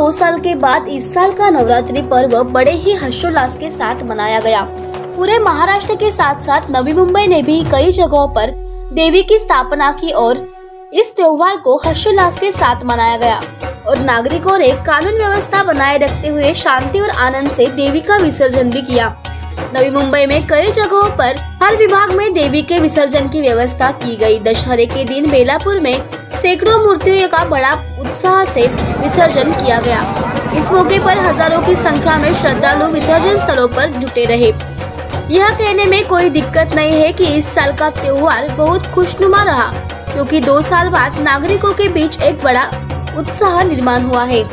2 साल के बाद इस साल का नवरात्रि पर्व बड़े ही हर्षोल्लास के साथ मनाया गया। पूरे महाराष्ट्र के साथ साथ नवी मुंबई ने भी कई जगहों पर देवी की स्थापना की और इस त्योहार को हर्षोल्लास के साथ मनाया गया और नागरिकों ने कानून व्यवस्था बनाए रखते हुए शांति और आनंद से देवी का विसर्जन भी किया। नवी मुंबई में कई जगहों पर हर विभाग में देवी के विसर्जन की व्यवस्था की गई। दशहरे के दिन बेलापुर में सैकड़ों मूर्तियों का बड़ा उत्साह से विसर्जन किया गया। इस मौके पर हजारों की संख्या में श्रद्धालु विसर्जन स्थलों पर जुटे रहे। यह कहने में कोई दिक्कत नहीं है कि इस साल का त्योहार बहुत खुशनुमा रहा, क्योंकि 2 साल बाद नागरिकों के बीच एक बड़ा उत्साह निर्माण हुआ है।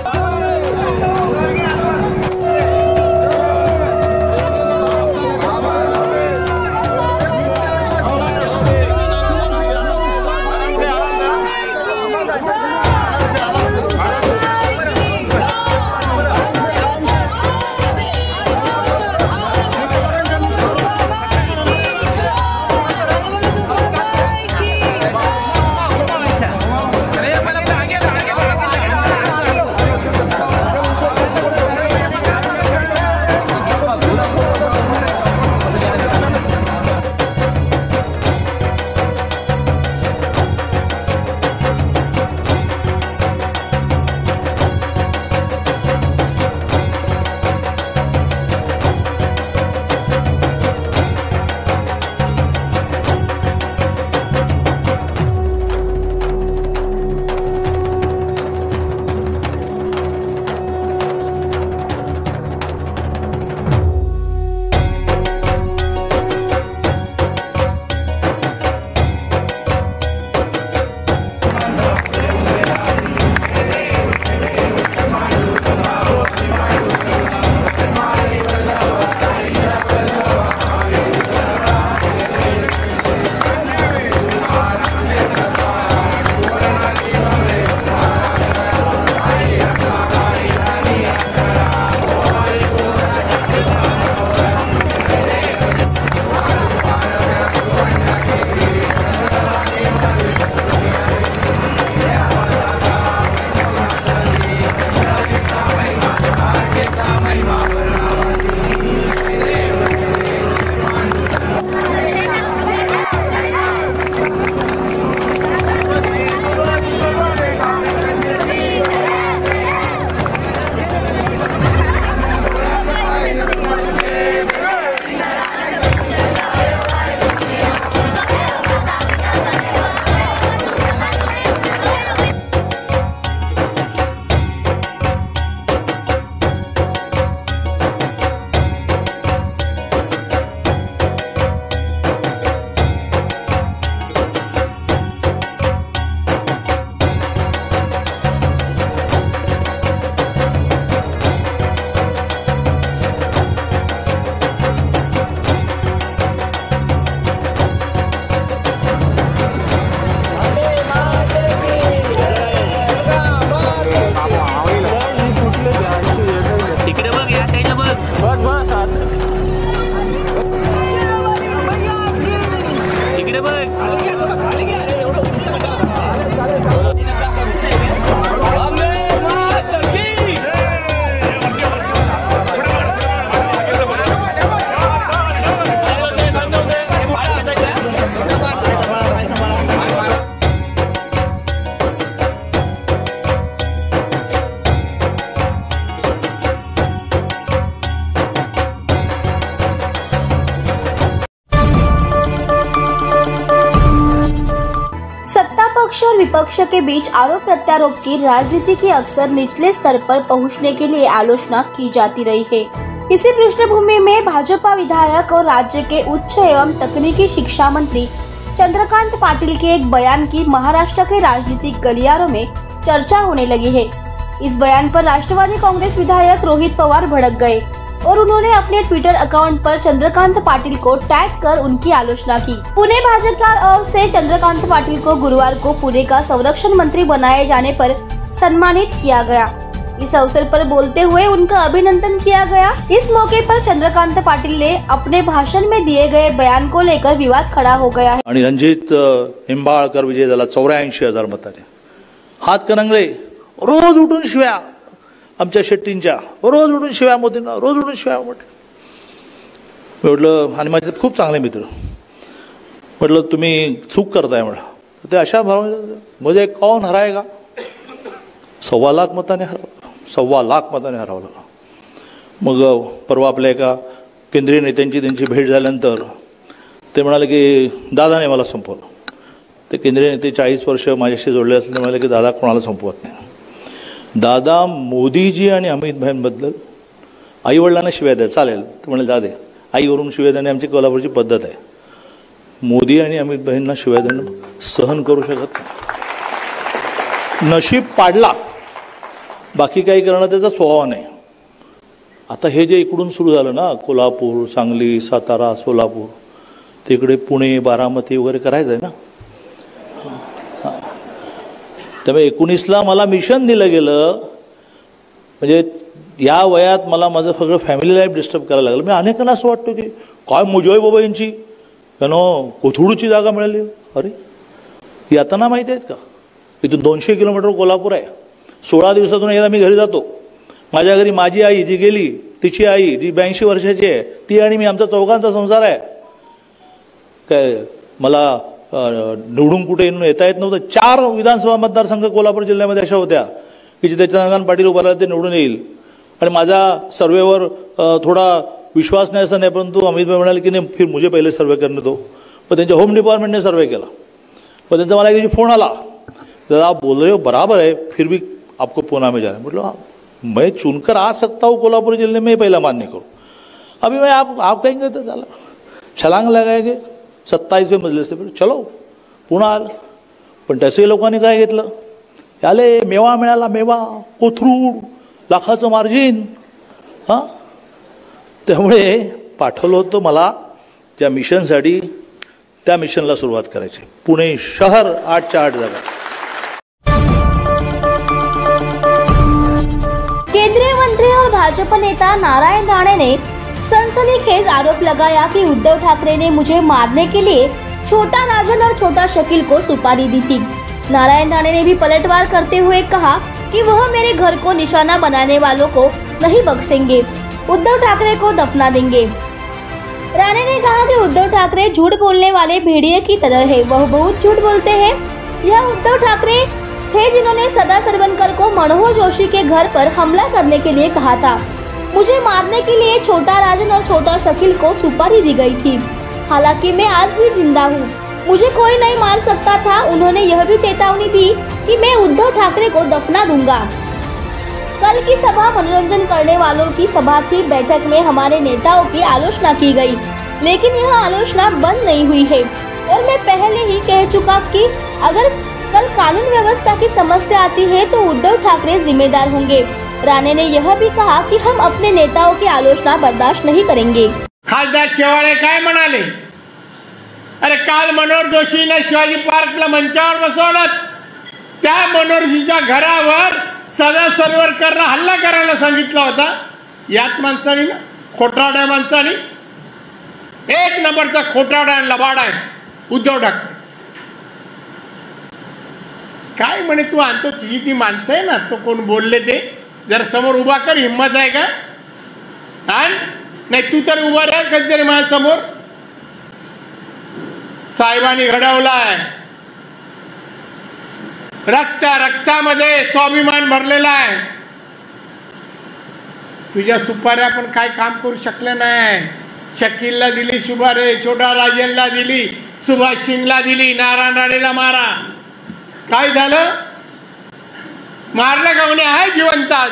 पक्ष और विपक्ष के बीच आरोप प्रत्यारोप की राजनीति की अक्सर निचले स्तर पर पहुंचने के लिए आलोचना की जाती रही है। इसी पृष्ठभूमि में भाजपा विधायक और राज्य के उच्च एवं तकनीकी शिक्षा मंत्री चंद्रकांत पाटिल के एक बयान की महाराष्ट्र के राजनीतिक गलियारों में चर्चा होने लगी है। इस बयान पर राष्ट्रवादी कांग्रेस विधायक रोहित पवार भड़क गए और उन्होंने अपने ट्विटर अकाउंट पर चंद्रकांत पाटिल को टैग कर उनकी आलोचना की। पुणे भाजपा ओर से चंद्रकांत पाटिल को गुरुवार को पुणे का संरक्षण मंत्री बनाए जाने पर सम्मानित किया गया। इस अवसर पर बोलते हुए उनका अभिनंदन किया गया। इस मौके पर चंद्रकांत पाटिल ने अपने भाषण में दिए गए बयान को लेकर विवाद खड़ा हो गया है। आणि रणजित निंबाळकर विजय झाला 84,000 मताने। हातकणंगले रोज उठून शिव्या, आमच्या शेट्टींच्या रोज उठून शिव्या मोदींना, रोज उठून शिव्या मोठी. म्हटलं, आणि माझे खूप चांगले मित्र, म्हटलं तुम्ही चूक करताय म्हटलं. ते अशा भावना म्हणजे कौन हरायगा, 1.25 लाख मताने हरवलं, 1.25 लाख मताने हरवलं. मग परवा आपल्या एका केंद्रीय नेत्यांची त्यांची भेट झाल्यानंतर ते म्हणाले की दादाने मला संपवलं. ते केंद्रीय नेते 40 वर्ष माझ्याशी जोडले असले, ते म्हणाले की दादा कोणाला संपवत नाही. दादा मोदीजी आणि अमित भाईंबद्दल आईवडिलांना शिव्या द्या चालेल, ते म्हणाले जा दे, आईवरून शिव्या देणे आमची कोल्हापूरची पद्धत आहे. मोदी आणि अमित भाईंना शिव्या देणं सहन करू शकत नाही. नशीब पाडला, बाकी काही करणं त्याचा स्वभाव नाही. आता हे जे इकडून सुरू झालं ना, कोल्हापूर, सांगली, सातारा, सोलापूर, तिकडे पुणे, बारामती वगैरे करायचं आहे ना. त्यामुळे 19ला मला मिशन दिलं गेलं, म्हणजे या वयात मला माझं सगळं फॅमिली लाईफ डिस्टर्ब करायला लागलं. मी अनेकांना असं वाटतं की काय मजा आहे बाबा यांची, कोथरूडची जागा मिळाली. अरे यातना माहिती आहेत का, इथून 200 किलोमीटर कोल्हापूर आहे. 16 दिवसातून एकदा मी घरी जातो. माझ्या घरी माझी आई जी गेली, तिची आई जी 82 वर्षाची आहे, ती आणि मी, आमचा चौघांचा संसार आहे. काय मला निवडून कुठे येता येत नव्हतं. 4 विधानसभा मतदारसंघ कोल्हापूर जिल्ह्यामध्ये अशा होत्या की जिथे चंद्रकांत पाटील उभा राहिले ते निवडून येईल. आणि माझा सर्वेवर थोडा विश्वास नाही असं नाही, परंतु अमित भाई म्हणाले की नाही फिर मुझे पहिले सर्वे करने दो. पण त्यांच्या होम डिपार्टमेंटने सर्वे केला. पण त्यांचा मला एक फोन आला, दादा आप बोल रहे हो बराबर है, फिर भी आपको पूना में जाना है. म्हटलं मैं चुनकर आ सकता हूँ कोल्हापुर जिले में, पहला मान्य करो. अभी मैं आप कहेंगे तो चला छलांग लगाएंगे 27वें मजले से, चलो पुन्हा आलं. पण त्याचे लोकांनी काय घेतलं, आले मेवा मिळाला, मेवा, कोथरूड, लाखाचं मार्जिन. हां, त्यामुळे पाठवलं होतं मला त्या मिशनसाठी. त्या मिशनला सुरुवात करायची. पुणे शहर 8च्या 8 जागा. केंद्रीय मंत्री और भाजपा नेता नारायण राणे ने सनसनीखेज आरोप लगाया कि उद्धव ठाकरे ने मुझे मारने के लिए छोटा राजन और छोटा शकील को सुपारी दी थी. नारायण राणे ने भी पलटवार करते हुए कहा कि वह मेरे घर को निशाना बनाने वालों को नहीं बख्शेंगे, उद्धव ठाकरे को दफना देंगे. राणे ने कहा कि उद्धव ठाकरे झूठ बोलने वाले भेड़िए की तरह है, वह बहुत झूठ बोलते हैं. यह उद्धव ठाकरे थे जिन्होंने सदा सरवनकर को मनोहर जोशी के घर पर हमला करने के लिए कहा था. मुझे मारने के लिए छोटा राजन और छोटा शकील को सुपारी दी गई थी. हालांकि मैं आज भी जिंदा हूँ, मुझे कोई नहीं मार सकता था. उन्होंने यह भी चेतावनी दी कि मैं उद्धव ठाकरे को दफना दूंगा. कल की सभा मनोरंजन करने वालों की सभा थी. बैठक में हमारे नेताओं की आलोचना की गई, लेकिन यह आलोचना बंद नहीं हुई है. और मैं पहले ही कह चुका कि अगर कल कानून व्यवस्था की समस्या आती है तो उद्धव ठाकरे जिम्मेदार होंगे. राणे ने यह भी कहा कि हम अपने नेताओं की आलोचना बर्दाश्त नहीं करेंगे. खासदार शेवाळे काय म्हणाले, अरे काल मनोहर जोशीने शिवाजी पार्कला मंचावर बसवलं, त्या मनोहरजीच्या घरावर सदा सरवरकरला हल्ला करायला सांगितला होता. यात माणसाने ना, खोटारड्या माणसाने, 1 नंबरचा खोटारडा आणि लबाड आहे उद्धव ठाकरे. काय म्हणे तू आणतो, तुझी ती माणसं आहे ना, तो कोण बोलले ते जर समोर उभा कर, हिम्मत आहे का? आण नाही तू तर उभा राह कधीतरी माझ्या समोर. साहेबांनी घडवलाय, रक्तामध्ये स्वाभिमान भरलेला आहे. तुझ्या सुपाऱ्या पण काय काम करू शकले नाही. शकीलला दिली सुपारी, छोटा राजनला दिली, सुभाष सिंगला दिली, नारायण राणेला मारा. काय झालं, मारलं का म्हणे, आहे जिवंत आज.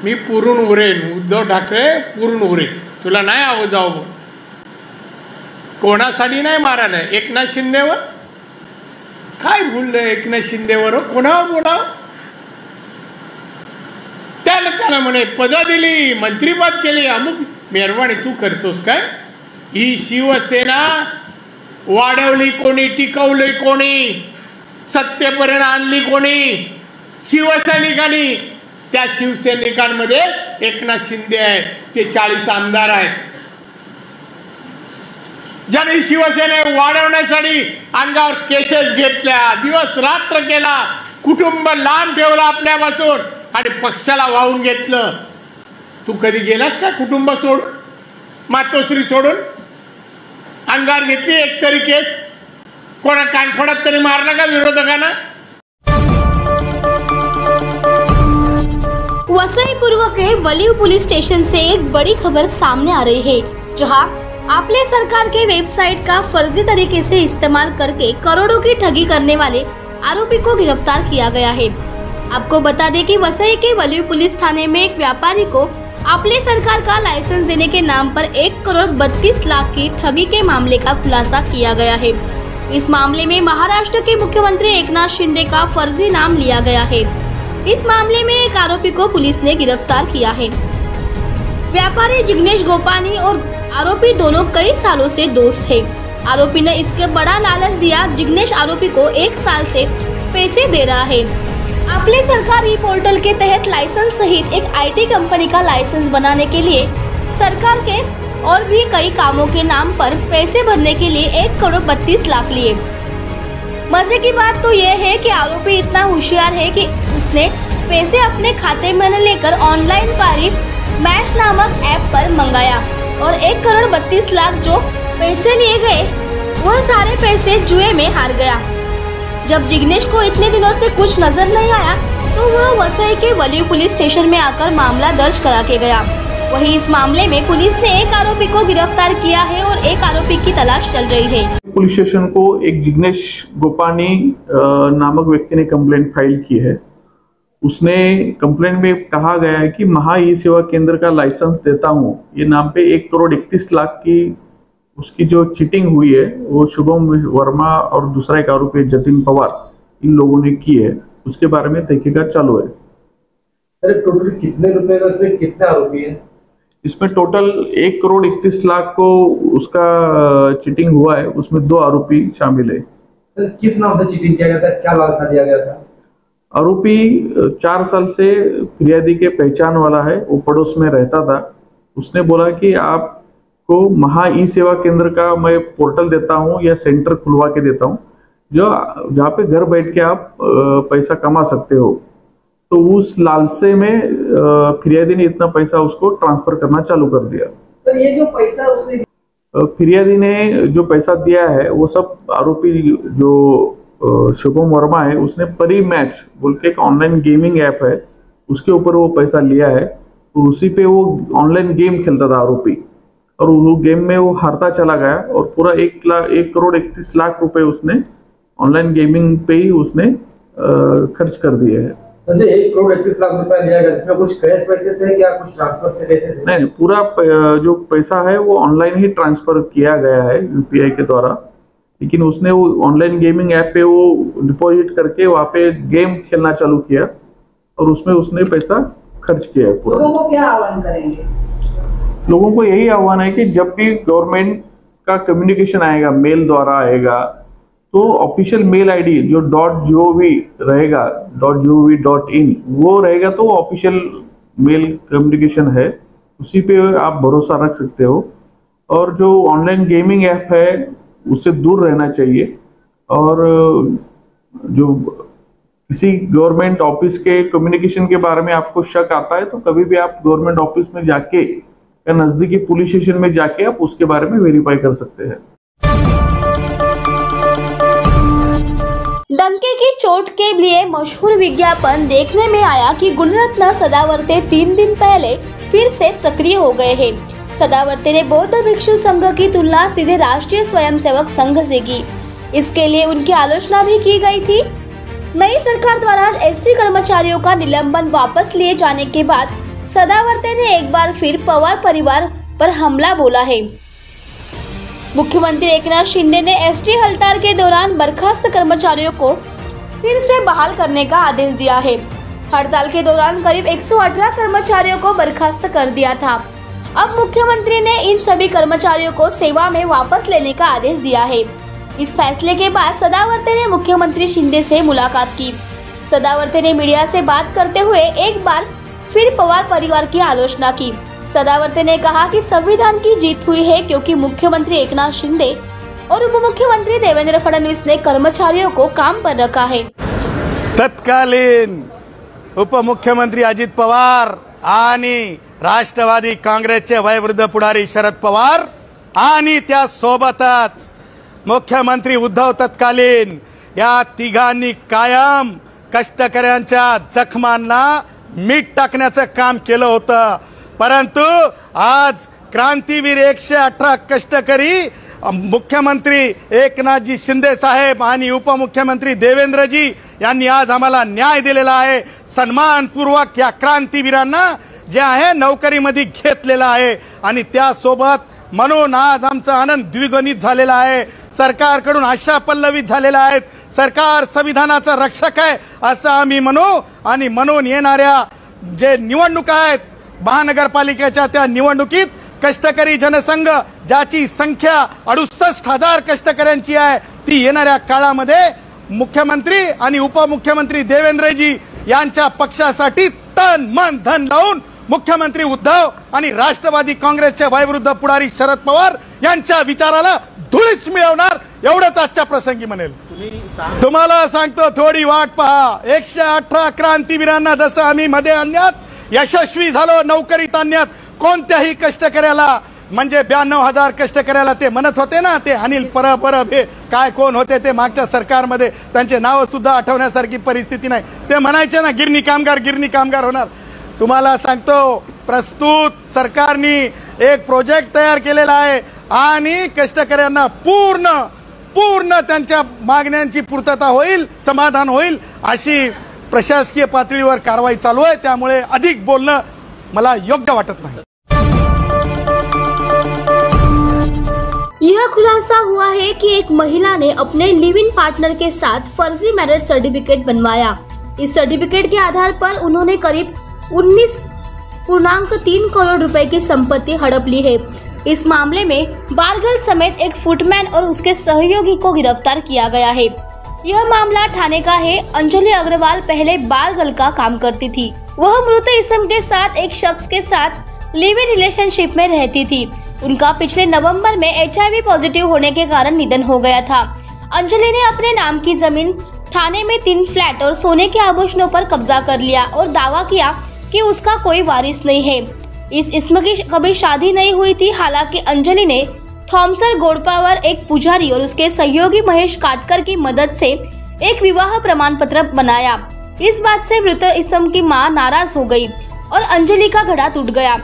मी पुरून उरेन, उद्धव ठाकरे पुरून उरेन, तुला नाही आव जाऊ. कोणासाठी नाही मारायला, एकनाथ शिंदेवर काय बोललं, एकनाथ शिंदेवर कोणावर बोलाव. त्याला म्हणे पद दिली, मंत्रीपद केली, अमुक. मेहरबानी तू करतोस काय? ही शिवसेना वाढवली कोणी, टिकवली कोणी, सत्तेपर्यंत आणली कोणी? शिवसैनिकांनी. त्या शिवसैनिकांमध्ये एकनाथ शिंदे आहेत, ते 40 आमदार आहेत. ज्यांनी शिवसेना वाढवण्यासाठी अंगावर केसेस घेतल्या, दिवस रात्र केला, कुटुंब लांब ठेवलं आपल्यापासून, आणि पक्षाला वाहून घेतलं. तू कधी गेलास का कुटुंब सोडून, मातोश्री सोडून? अंगार घेतली एक तरी केस? कोणा कानफडात तरी मारला का विरोधकांना? वसई पूर्व के वलीव पुलिस स्टेशन से एक बड़ी खबर सामने आ रही है, जहां आपले सरकार के वेबसाइट का फर्जी तरीके से इस्तेमाल करके करोड़ों की ठगी करने वाले आरोपी को गिरफ्तार किया गया है. आपको बता दें कि वसई के वलीव पुलिस थाने में एक व्यापारी को आपले सरकार का लाइसेंस देने के नाम पर 1,32,00,000 की ठगी के मामले का खुलासा किया गया है. इस मामले में महाराष्ट्र के मुख्यमंत्री एकनाथ शिंदे का फर्जी नाम लिया गया है. इस मामले में एक आरोपी को पुलिस ने गिरफ्तार किया है. व्यापारी जिग्नेश गोपानी और आरोपी दोनों कई सालों से दोस्त थे. आरोपी ने इसके बड़ा लालच दिया. जिग्नेश आरोपी को 1 साल से पैसे दे रहा है. आपले सरकार ई पोर्टल के तहत लाइसेंस सहित एक IT कंपनी का लाइसेंस बनाने के लिए सरकार के और भी कई कामों के नाम पर पैसे भरने के लिए 1,32,00,000 लिए. मजे की बात तो यह है कि आरोपी इतना होशियार है कि उसने पैसे अपने खाते में लेकर ऑनलाइन पारी मैच नामक ऐप पर मंगाया और 1,32,00,000 जो पैसे लिए गए वह सारे पैसे जुए में हार गया. जब जिग्नेश को इतने दिनों से कुछ नजर नहीं आया तो वह वसई के वलीव पुलिस स्टेशन में आकर मामला दर्ज करा के गया. वहीं इस मामले में पुलिस ने एक आरोपी को गिरफ्तार किया है और एक आरोपी की तलाश चल रही है. पुलिस स्टेशन को एक जिग्नेश गोपानी नामक व्यक्ति ने कंप्लेंट फाइल की है. उसने कंप्लेंट में कहा गया है कि महा ई सेवा केंद्र का लाइसेंस देता हूं, ये नाम पे 1,31,00,000 की उसकी जो चीटिंग हुई है वो शुभम वर्मा और दूसरा एक आरोपी जतिन पवार, इन लोगों ने की है. उसके बारे में तहकीकात चालू है. अरे टोटल कितने रुपए का, इसमें कितने आरोपी है? इसमें टोटल 1,31,00,000 को उसका चीटिंग हुआ है. उसमें 2 आरोपी शामिल है. किस नाम से चीटिंग किया गया था, क्या लालसा दिया गया था? आरोपी 4 साल से फिरियादी के पहचान वाला है, वो पड़ोस में रहता था. उसने बोला कि आपको महा ई सेवा केंद्र का मैं पोर्टल देता हूं या सेंटर खुलवा के देता हूं जहाँ पे घर बैठ के आप पैसा कमा सकते हो. तो उस लालसे में फिरियादी ने इतना पैसा उसको ट्रांसफर करना चालू कर दिया. सर ये जो पैसा उसने फिरियादी ने जो पैसा दिया है वो सब आरोपी जो शुभम वर्मा है उसने परी मैच बोल के एक ऑनलाइन गेमिंग ऐप है उसके ऊपर वो पैसा लिया है. तो उसी पे वो ऑनलाइन गेम खेलता था आरोपी और वो गेम में वो हारता चला गया और पूरा 1,31,00,000 रुपए उसने ऑनलाइन गेमिंग पे ही उसने खर्च कर दिए हैं. 1,31,00,000 रुपया लिया गया, इसमें कुछ कैश पैसे थे या कुछ ट्रांसफर से पैसे थे? नहीं, पूरा जो पैसा है वो ऑनलाइन ही ट्रांसफर किया गया है UPI के द्वारा. लेकिन उसने वो ऑनलाइन गेमिंग ऐप पे वो डिपॉजिट करके वहाँ पे गेम खेलना चालू किया और उसमें उसने पैसा खर्च किया है पूरा. लोगों को क्या आह्वान करेंगे? लोगों को यही आह्वान है कि जब भी गवर्नमेंट का कम्युनिकेशन आएगा, मेल द्वारा आएगा, तो ऑफिशियल मेल आईडी जो .gov रहेगा, .gov.in वो रहेगा तो ऑफिशियल मेल कम्युनिकेशन है, उसी पे आप भरोसा रख सकते हो. और जो ऑनलाइन गेमिंग ऐप है उससे दूर रहना चाहिए. और जो किसी गवर्नमेंट ऑफिस के कम्युनिकेशन के बारे में आपको शक आता है तो कभी भी आप गवर्नमेंट ऑफिस में जाके या नजदीकी पुलिस स्टेशन में जाके आप उसके बारे में वेरीफाई कर सकते हैं. डंके की चोट के लिए मशहूर विज्ञापन देखने में आया कि गुणरत्न सदावर्ते 3 दिन पहले फिर से सक्रिय हो गए हैं. सदावर्ते ने बौद्ध भिक्षु संघ की तुलना सीधे राष्ट्रीय स्वयंसेवक संघ से की. इसके लिए उनकी आलोचना भी की गई थी. नई सरकार द्वारा ST कर्मचारियों का निलंबन वापस लिए जाने के बाद सदावर्ते ने एक बार फिर पवार परिवार पर हमला बोला है. मुख्यमंत्री एकनाथ शिंदे ने ST हड़ताल के दौरान बर्खास्त कर्मचारियों को फिर से बहाल करने का आदेश दिया है. हड़ताल के दौरान करीब 118 कर्मचारियों को बर्खास्त कर दिया था. अब मुख्यमंत्री ने इन सभी कर्मचारियों को सेवा में वापस लेने का आदेश दिया है. इस फैसले के बाद सदावर्ते ने मुख्यमंत्री शिंदे से मुलाकात की. सदावर्ते ने मीडिया से बात करते हुए एक बार फिर पवार परिवार की आलोचना की. सदावर्ते ने कहा कि संविधान की जीत हुई है क्योंकि मुख्यमंत्री एकनाथ शिंदे और उप मुख्यमंत्री देवेंद्र फडणवीस ने कर्मचारियों को काम पर रखा है. तत्कालीन उपमुख्यमंत्री अजित पवार आणि राष्ट्रवादी काँग्रेसचे वयोवृद्ध पुढारी शरद पवार आणि त्या सोबतच मुख्यमंत्री उद्धव तत्कालीन या तिघांनी कायम कष्टकऱ्यांच्या जखमांना मीठ टाकण्याचं काम केलं होतं। परंतु आज क्रांतीवीर 118 कष्टकरी मुख्यमंत्री एकनाथजी शिंदे साहेब आणि उपमुख्यमंत्री देवेंद्रजी यांनी आज आम्हाला न्याय दिलेला आहे। सन्मानपूर्वक या क्रांतीवीरांना जे आहे नोकरीमध्ये घेतलेला आहे आणि त्यासोबत म्हणून आज आमचा आनंद द्विगुणित झालेला आहे। सरकारकडून आशा पल्लवित झालेल्या आहेत। सरकार संविधानाचा रक्षक आहे असं आम्ही म्हणू आणि म्हणून येणाऱ्या जे निवडणुका आहेत महानगरपालिकेच्या त्या निवडणुकीत कष्टकरी जनसंघ ज्याची संख्या 68,000 कष्टकऱ्यांची आहे ती येणाऱ्या काळामध्ये मुख्यमंत्री आणि उपमुख्यमंत्री देवेंद्रजी यांच्या पक्षासाठी तन मन धन लावून मुख्यमंत्री उद्धव आणि राष्ट्रवादी काँग्रेसचे वयोवृद्ध पुढारी शरद पवार यांच्या विचाराला धुळीच मिळवणार एवढंच आजच्या प्रसंगी म्हणेल। तुम्हाला सांगतो थोडी वाट पहा। 118 क्रांतीवीरांना जसं आम्ही मध्ये आणण्यात यशस्वी झालो नोकरीत आणण्यात कोणत्याही कष्टकऱ्याला म्हणजे 92,000 कष्टकऱ्याला ते म्हणत होते ना ते अनिल परब हे काय कोण होते ते मागच्या सरकारमध्ये त्यांचे नाव सुद्धा आठवण्यासारखी परिस्थिती नाही। ते म्हणायचे ना गिरणी कामगार होणार। तुम्हाला सांगतो प्रस्तुत सरकारने एक प्रोजेक्ट तयार केलेला आहे आणि कष्टकऱ्यांना पूर्ण त्यांच्या मागण्यांची पूर्तता होईल समाधान होईल अशी प्रशासकीय पातळीवर कारवाई चालू आहे। त्यामुळे अधिक बोलणं मला योग्य वाटत नहीं। यह खुलासा हुआ है कि एक महिला ने अपने लिव इन पार्टनर के साथ फर्जी मैरिज सर्टिफिकेट बनवाया। इस सर्टिफिकेट के आधार पर उन्होंने करीब 19.3 करोड़ रुपए की संपत्ति हड़प ली है। इस मामले में बारगल समेत एक फुटमैन और उसके सहयोगी को गिरफ्तार किया गया है। यह मामला ठाणे का है। अंजलि अग्रवाल पहले बारगल का काम करती थी। वह मृत इस्म के साथ एक शख्स के साथ लिव इन रिलेशनशिप में रहती थी। उनका पिछले नवंबर में HIV पॉजिटिव होने के कारण निधन हो गया था। अंजलि ने अपने नाम की जमीन ठाणे में 3 फ्लैट और सोने के आभूषणों पर कब्जा कर लिया और दावा किया कि उसका कोई वारिस नहीं है। इस इस्म की कभी शादी नहीं हुई थी। हालांकि अंजलि ने थॉमसन गोडपावर एक पुजारी और उसके सहयोगी महेश काटकर की मदद से एक विवाह प्रमाण पत्र बनाया। इस बात से मृत इस्म की मां नाराज हो गई और अंजलि का घड़ा टूट गया।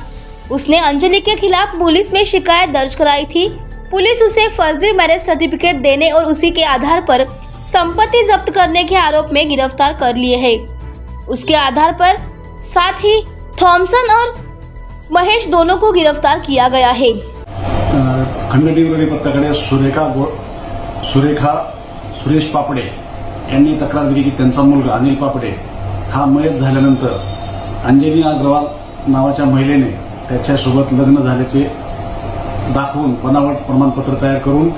उसने अंजलि के खिलाफ पुलिस में शिकायत दर्ज कराई थी। पुलिस उसे फर्जी मैरिज सर्टिफिकेट देने और उसी के आधार पर संपत्ति जब्त करने के आरोप में गिरफ्तार कर लिए है। उसके आधार पर साथ ही थॉमसन और महेश दोनों को गिरफ्तार किया गया है। खंडणी पथकाकडे सुरेश पापडे यांनी तक्रार दिली की त्यांचा मुलगा अनिल पापडे हा मयत झाल्यानंतर अंजली अग्रवाल नावाच्या महिलेने त्याच्यासोबत लग्न झाल्याचे दाखवून बनावट प्रमाणपत्र तयार करून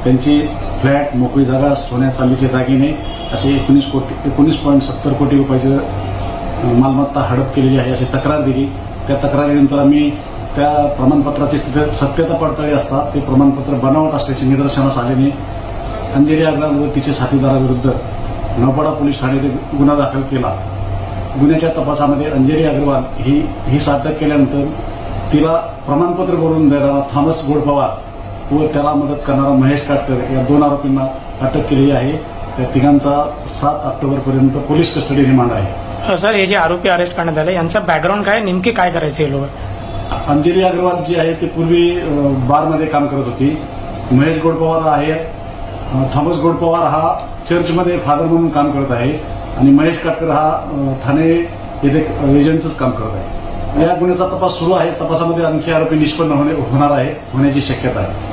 त्यांची फ्लॅट मोकळी जागा सोन्या चांदीचे दागिने असे 19.70 कोटी रुपयाची मालमत्ता हडप केलेली आहे अशी तक्रार दिली। त्या तक्रारीनंतर आम्ही त्या प्रमाणपत्राची सत्यता पडताळली असता ते प्रमाणपत्र बनावट असल्याचे निदर्शनास आल्याने अंजली अग्रवाल व तिचे साथीदाराविरुद्ध नौपाडा पोलीस ठाण्यात गुन्हा दाखल केला। गुन्ह्याच्या तपासामध्ये अंजली अग्रवाल ही साध्य केल्यानंतर तिला प्रमाणपत्र बनवून देणारा थॉमस गोडपवार व त्याला मदत करणारा महेश काटकर या 2 आरोपींना अटक केलेली आहे। त्या तिघांचा 7 ऑक्टोबर पर्यंत पोलीस कस्टडी रिमांड आहे। सर हे जे आरोपी अरेस्ट करण्यात आले यांचा बॅकग्राऊंड काय नेमके काय करायचे लोक? अंजली अग्रवाल जी आहे ती पूर्वी बारमध्ये काम करत होती। महेश गोडपवार आहे थॉमस गोडपवार हा चर्चमध्ये फादर म्हणून काम करत आहे आणि महेश काटकर हा ठाणे येथे एजंटच काम करत आहे। या गुन्ह्याचा तपास सुरू आहे। तपासामध्ये आणखी आरोपी निष्पन्न होण्याची शक्यता आहे।